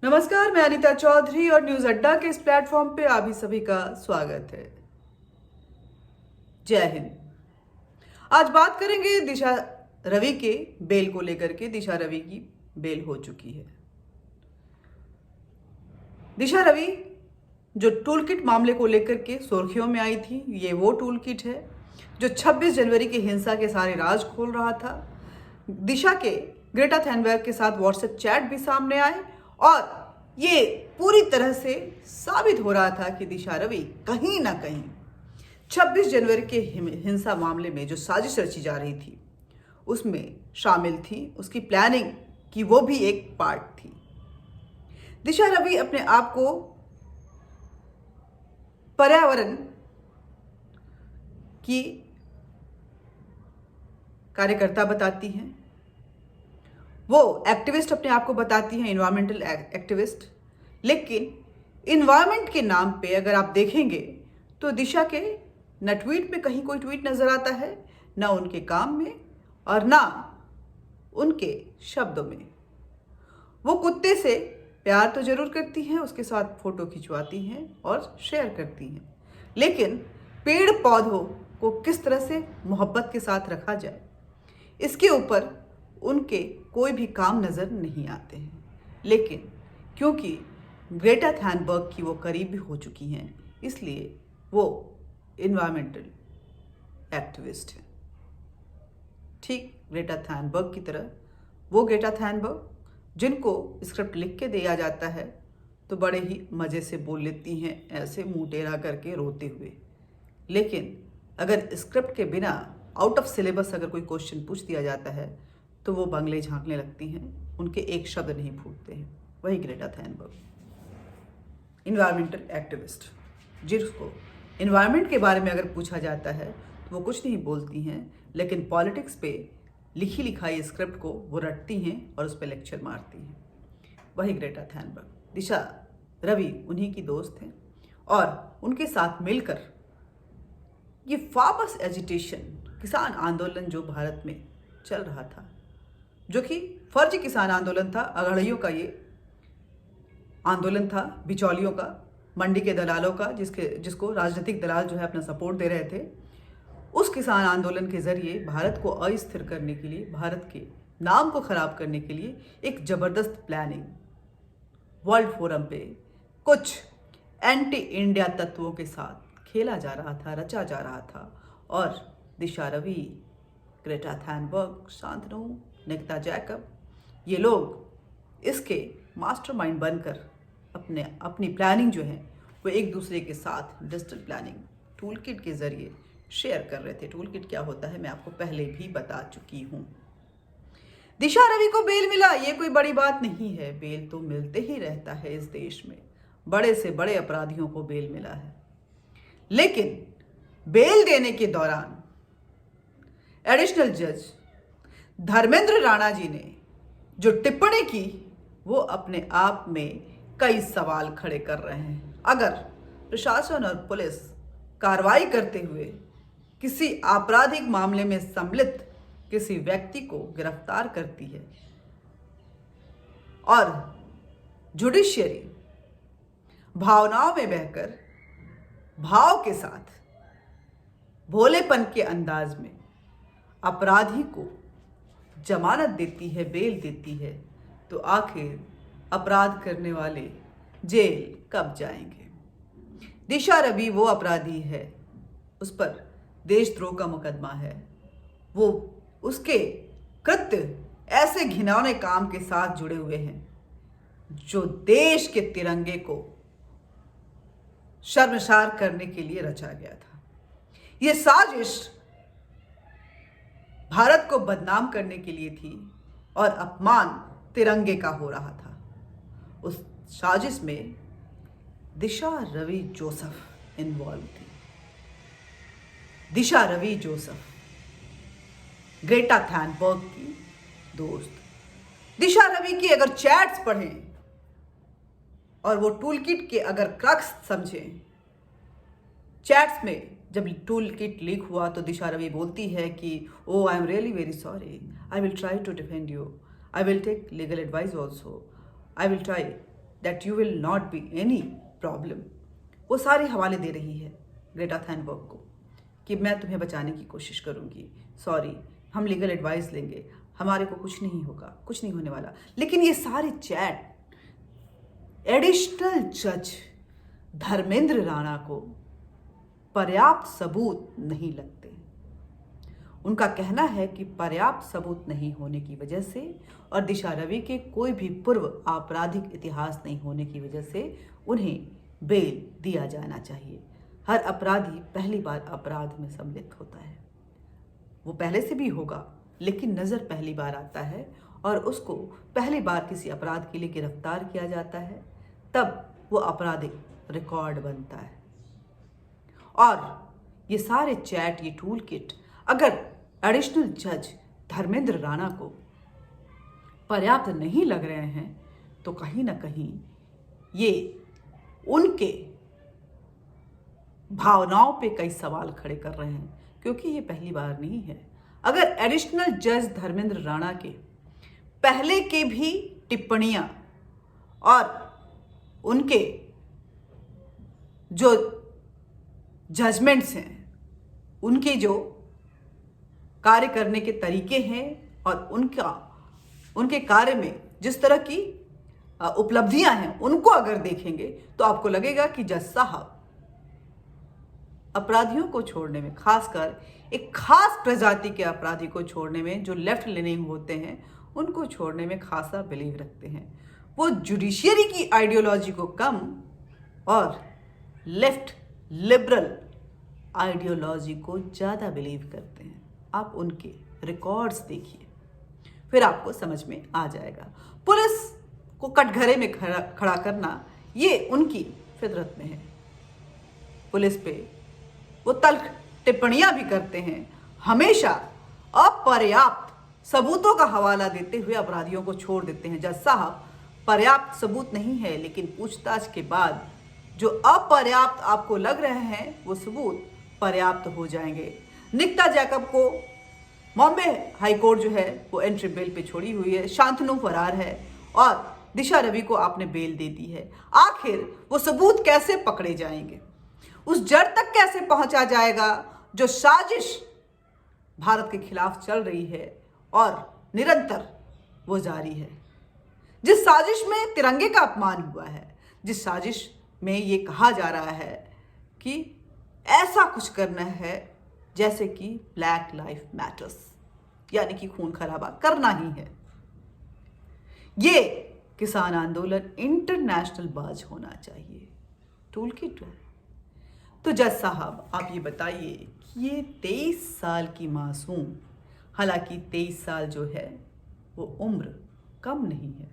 नमस्कार, मैं अनीता चौधरी और न्यूज अड्डा के इस प्लेटफॉर्म पे आप ही सभी का स्वागत है। जय हिंद। आज बात करेंगे दिशा रवि के बेल को लेकर के। दिशा रवि की बेल हो चुकी है। दिशा रवि जो टूल किट मामले को लेकर के सुर्खियों में आई थी, ये वो टूल किट है जो 26 जनवरी की हिंसा के सारे राज खोल रहा था। दिशा के ग्रेटा थैनबर्ग के साथ व्हाट्सएप चैट भी सामने आए और ये पूरी तरह से साबित हो रहा था कि दिशा रवि कहीं ना कहीं 26 जनवरी के हिंसा मामले में जो साजिश रची जा रही थी उसमें शामिल थी। उसकी प्लानिंग की वो भी एक पार्ट थी। दिशा रवि अपने आप को पर्यावरण की कार्यकर्ता बताती हैं, वो एक्टिविस्ट अपने आप को बताती हैं, इन्वायरमेंटल एक्टिविस्ट। लेकिन इन्वायरमेंट के नाम पे अगर आप देखेंगे तो दिशा के न ट्वीट में कहीं कोई ट्वीट नजर आता है, ना उनके काम में और ना उनके शब्दों में। वो कुत्ते से प्यार तो जरूर करती हैं, उसके साथ फोटो खिंचवाती हैं और शेयर करती हैं, लेकिन पेड़ पौधों को किस तरह से मोहब्बत के साथ रखा जाए इसके ऊपर उनके कोई भी काम नजर नहीं आते हैं। लेकिन क्योंकि ग्रेटा थैनबर्ग की वो करीब भी हो चुकी हैं, इसलिए वो इन्वायरमेंटल एक्टिविस्ट है। ठीक ग्रेटा थैनबर्ग की तरह वो ग्रेटा थैनबर्ग जिनको स्क्रिप्ट लिख के दिया जाता है तो बड़े ही मज़े से बोल लेती हैं, ऐसे मुंह टेढ़ा करके रोते हुए। लेकिन अगर स्क्रिप्ट के बिना आउट ऑफ सिलेबस अगर कोई क्वेश्चन पूछ दिया जाता है तो वो बंगले झांकने लगती हैं, उनके एक शब्द नहीं फूटते हैं। वही ग्रेटा थैनबर्ग, इन्वायरमेंटल एक्टिविस्ट, जिसको इन्वायरमेंट के बारे में अगर पूछा जाता है तो वो कुछ नहीं बोलती हैं, लेकिन पॉलिटिक्स पे लिखी लिखाई स्क्रिप्ट को वो रटती हैं और उस पर लेक्चर मारती हैं। वही ग्रेटा थैनबर्ग। दिशा रवि उन्हीं की दोस्त हैं और उनके साथ मिलकर ये वापस एजिटेशन, किसान आंदोलन जो भारत में चल रहा था, जो कि फर्जी किसान आंदोलन था, अगड़ियों का ये आंदोलन था, बिचौलियों का, मंडी के दलालों का, जिसको राजनीतिक दलाल जो है अपना सपोर्ट दे रहे थे। उस किसान आंदोलन के जरिए भारत को अस्थिर करने के लिए, भारत के नाम को खराब करने के लिए एक जबरदस्त प्लानिंग वर्ल्ड फोरम पे कुछ एंटी इंडिया तत्वों के साथ खेला जा रहा था, रचा जा रहा था। और दिशा रवि, ग्रेटा थैनबर्ग, शांतनु, निकिता जैकब, ये लोग इसके मास्टरमाइंड बनकर अपनी प्लानिंग जो है वो एक दूसरे के साथ डिजिटल प्लानिंग टूल किट के जरिए शेयर कर रहे थे। टूल किट क्या होता है मैं आपको पहले भी बता चुकी हूँ। दिशा रवि को बेल मिला, ये कोई बड़ी बात नहीं है। बेल तो मिलते ही रहता है इस देश में, बड़े से बड़े अपराधियों को बेल मिला है। लेकिन बेल देने के दौरान एडिशनल जज धर्मेंद्र राणा जी ने जो टिप्पणी की वो अपने आप में कई सवाल खड़े कर रहे हैं। अगर प्रशासन और पुलिस कार्रवाई करते हुए किसी आपराधिक मामले में सम्मिलित किसी व्यक्ति को गिरफ्तार करती है और जुडिशियरी भावनाओं में बहकर भाव के साथ भोलेपन के अंदाज में अपराधी को जमानत देती है, बेल देती है, तो आखिर अपराध करने वाले जेल कब जाएंगे? दिशा रवि वो अपराधी है, उस पर देशद्रोह का मुकदमा है। वो उसके कृत्य ऐसे घिनौने काम के साथ जुड़े हुए हैं जो देश के तिरंगे को शर्मसार करने के लिए रचा गया था। ये साजिश भारत को बदनाम करने के लिए थी और अपमान तिरंगे का हो रहा था। उस साजिश में दिशा रवि जोसेफ इन्वॉल्व थी। दिशा रवि जोसेफ ग्रेटा थैनबर्ग की दोस्त। दिशा रवि की अगर चैट्स पढ़ें और वो टूल किट के अगर क्रक्स समझें, चैट्स में जब टूल किट लीक हुआ तो दिशा रवि बोलती है कि oh I am really very sorry, I will try to defend you, I will take legal advice also, I will try that you will not be any problem. वो सारे हवाले दे रही है ग्रेटा थैनबर्ग को कि मैं तुम्हें बचाने की कोशिश करूंगी, सॉरी, हम लीगल एडवाइस लेंगे, हमारे को कुछ नहीं होगा, कुछ नहीं होने वाला। लेकिन ये सारे चैट एडिशनल जज धर्मेंद्र राणा को पर्याप्त सबूत नहीं लगते। उनका कहना है कि पर्याप्त सबूत नहीं होने की वजह से और दिशा रवि के कोई भी पूर्व आपराधिक इतिहास नहीं होने की वजह से उन्हें बेल दिया जाना चाहिए। हर अपराधी पहली बार अपराध में सम्मिलित होता है, वो पहले से भी होगा, लेकिन नज़र पहली बार आता है और उसको पहली बार किसी अपराध के लिए गिरफ्तार किया जाता है, तब वो आपराधिक रिकॉर्ड बनता है। और ये सारे चैट, ये टूल किट अगर एडिशनल जज धर्मेंद्र राणा को पर्याप्त नहीं लग रहे हैं तो कहीं ना कहीं ये उनके भावनाओं पे कई सवाल खड़े कर रहे हैं, क्योंकि ये पहली बार नहीं है। अगर एडिशनल जज धर्मेंद्र राणा के पहले के भी टिप्पणियां और उनके जो जजमेंट्स हैं, उनके जो कार्य करने के तरीके हैं और उनके कार्य में जिस तरह की उपलब्धियां हैं, उनको अगर देखेंगे तो आपको लगेगा कि जज साहब अपराधियों को छोड़ने में, खासकर एक खास प्रजाति के अपराधी को छोड़ने में, जो लेफ्ट लीनिंग होते हैं, उनको छोड़ने में खासा बिलीव रखते हैं। वो जुडिशियरी की आइडियोलॉजी को कम और लेफ्ट लिबरल आइडियोलॉजी को ज़्यादा बिलीव करते हैं। आप उनके रिकॉर्ड्स देखिए, फिर आपको समझ में आ जाएगा। पुलिस को कटघरे में खड़ा करना ये उनकी फितरत में है। पुलिस पे वो तल्ख टिप्पणियां भी करते हैं, हमेशा अपर्याप्त सबूतों का हवाला देते हुए अपराधियों को छोड़ देते हैं। जज साहब, पर्याप्त सबूत नहीं है, लेकिन पूछताछ के बाद जो अपर्याप्त आपको लग रहे हैं वो सबूत पर्याप्त हो जाएंगे। निकिता जैकब को बॉम्बे हाईकोर्ट जो है वो एंट्री बेल पे छोड़ी हुई है, शांतनु फरार है और दिशा रवि को आपने बेल दे दी है। आखिर वो सबूत कैसे पकड़े जाएंगे, उस जड़ तक कैसे पहुंचा जाएगा जो साजिश भारत के खिलाफ चल रही है और निरंतर वो जारी है। जिस साजिश में तिरंगे का अपमान हुआ है, जिस साजिश में ये कहा जा रहा है कि ऐसा कुछ करना है जैसे कि ब्लैक लाइफ मैटर्स, यानी कि खून खराबा करना ही है, ये किसान आंदोलन इंटरनेशनल बाज होना चाहिए। Tool kit. तो जज साहब, आप ये बताइए कि ये 23 साल की मासूम, हालांकि 23 साल जो है वो उम्र कम नहीं है,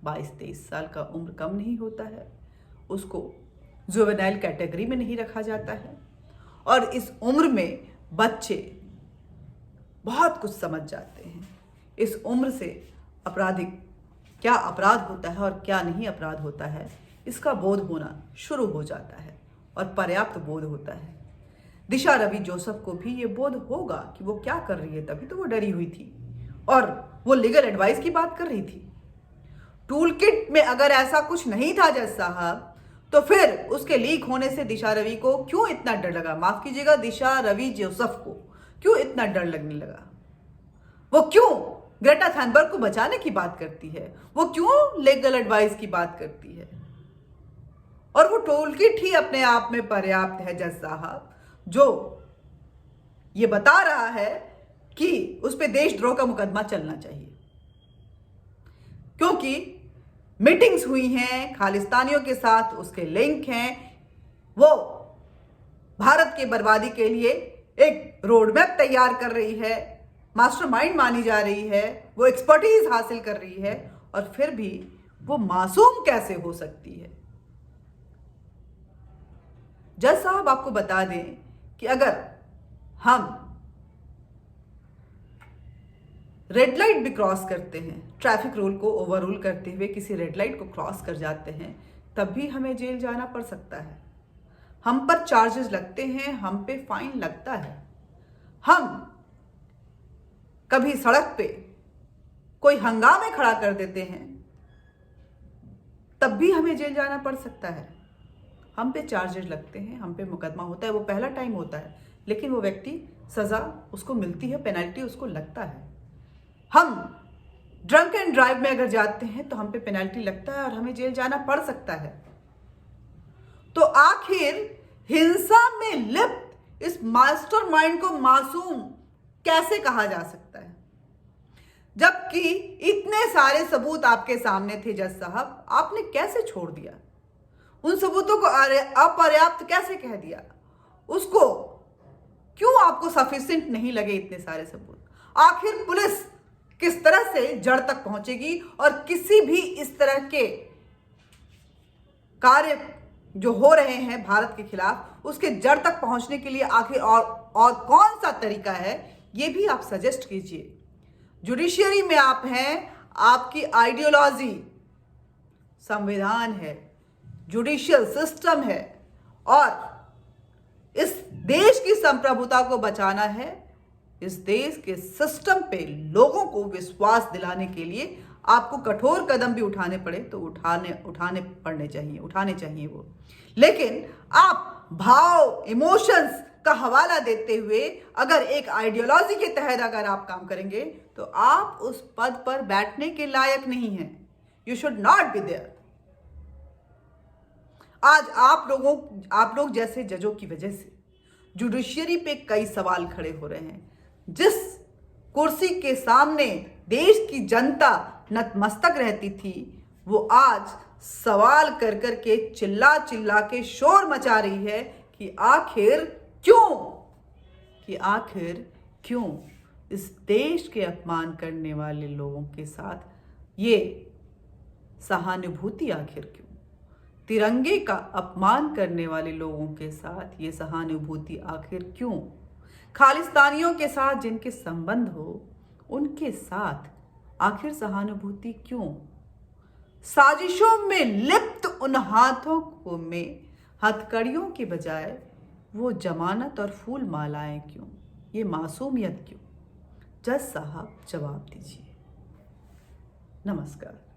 22-23 साल का उम्र कम नहीं होता है, उसको जुवेनाइल कैटेगरी में नहीं रखा जाता है। और इस उम्र में बच्चे बहुत कुछ समझ जाते हैं। इस उम्र से आपराधिक क्या अपराध होता है और क्या नहीं अपराध होता है, इसका बोध होना शुरू हो जाता है और पर्याप्त बोध होता है। दिशा रवि जोसेफ को भी ये बोध होगा कि वो क्या कर रही है, तभी तो वो डरी हुई थी और वो लीगल एडवाइस की बात कर रही थी। टूल किट में अगर ऐसा कुछ नहीं था जज साहब, तो फिर उसके लीक होने से दिशा रवि को क्यों इतना डर लगा? माफ कीजिएगा, दिशा रवि जोसेफ को क्यों इतना डर लगने लगा? वो क्यों ग्रेटा थैनबर्ग को बचाने की बात करती है? वो क्यों लीगल एडवाइस की बात करती है? और वो टूल किट ही अपने आप में पर्याप्त है जज साहब, जो ये बता रहा है कि उस पर देशद्रोह का मुकदमा चलना चाहिए, क्योंकि मीटिंग्स हुई हैं खालिस्तानियों के साथ, उसके लिंक हैं, वो भारत की बर्बादी के लिए एक रोड मैप तैयार कर रही है, मास्टरमाइंड मानी जा रही है, वो एक्सपर्टीज हासिल कर रही है, और फिर भी वो मासूम कैसे हो सकती है? जज साहब, आपको बता दें कि अगर हम रेड लाइट भी क्रॉस करते हैं, ट्रैफिक रूल को ओवररूल करते हुए किसी रेड लाइट को क्रॉस कर जाते हैं, तब भी हमें जेल जाना पड़ सकता है। हम पर चार्जेस लगते हैं, हम पे फाइन लगता है। हम कभी सड़क पे कोई हंगामे खड़ा कर देते हैं, तब भी हमें जेल जाना पड़ सकता है। हम पे चार्जेस लगते हैं, हम पे मुकदमा होता है, वो पहला टाइम होता है, लेकिन वो व्यक्ति सज़ा उसको मिलती है, पेनल्टी उसको लगता है। हम ड्रंक एंड ड्राइव में अगर जाते हैं तो हम पे पेनल्टी लगता है और हमें जेल जाना पड़ सकता है। तो आखिर हिंसा में लिप्त इस मास्टरमाइंड को मासूम कैसे कहा जा सकता है, जबकि इतने सारे सबूत आपके सामने थे? जज साहब, आपने कैसे छोड़ दिया? उन सबूतों को अपर्याप्त कैसे कह दिया? उसको क्यों आपको सफिशिएंट नहीं लगे इतने सारे सबूत? आखिर पुलिस किस तरह से जड़ तक पहुंचेगी और किसी भी इस तरह के कार्य जो हो रहे हैं भारत के खिलाफ, उसके जड़ तक पहुंचने के लिए आखिर और कौन सा तरीका है, ये भी आप सजेस्ट कीजिए। जुडिशियरी में आप हैं, आपकी आइडियोलॉजी संविधान है, जुडिशियल सिस्टम है, और इस देश की संप्रभुता को बचाना है। इस देश के सिस्टम पे लोगों को विश्वास दिलाने के लिए आपको कठोर कदम भी उठाने पड़े तो उठाने चाहिए वो। लेकिन आप भाव, इमोशंस का हवाला देते हुए अगर एक आइडियोलॉजी के तहत अगर आप काम करेंगे तो आप उस पद पर बैठने के लायक नहीं हैं। You should not be there. आज आप लोग जैसे जजों की वजह से जुडिशियरी पे कई सवाल खड़े हो रहे हैं। जिस कुर्सी के सामने देश की जनता नतमस्तक रहती थी, वो आज सवाल कर कर के चिल्ला चिल्ला के शोर मचा रही है कि आखिर क्यों इस देश के अपमान करने वाले लोगों के साथ ये सहानुभूति, आखिर क्यों तिरंगे का अपमान करने वाले लोगों के साथ ये सहानुभूति, आखिर क्यों खालिस्तानियों के साथ जिनके संबंध हो उनके साथ आखिर सहानुभूति क्यों? साजिशों में लिप्त उन हाथों को में हथकड़ियों के बजाय वो जमानत और फूल मालाएं क्यों? ये मासूमियत क्यों? जज साहब जवाब दीजिए। नमस्कार।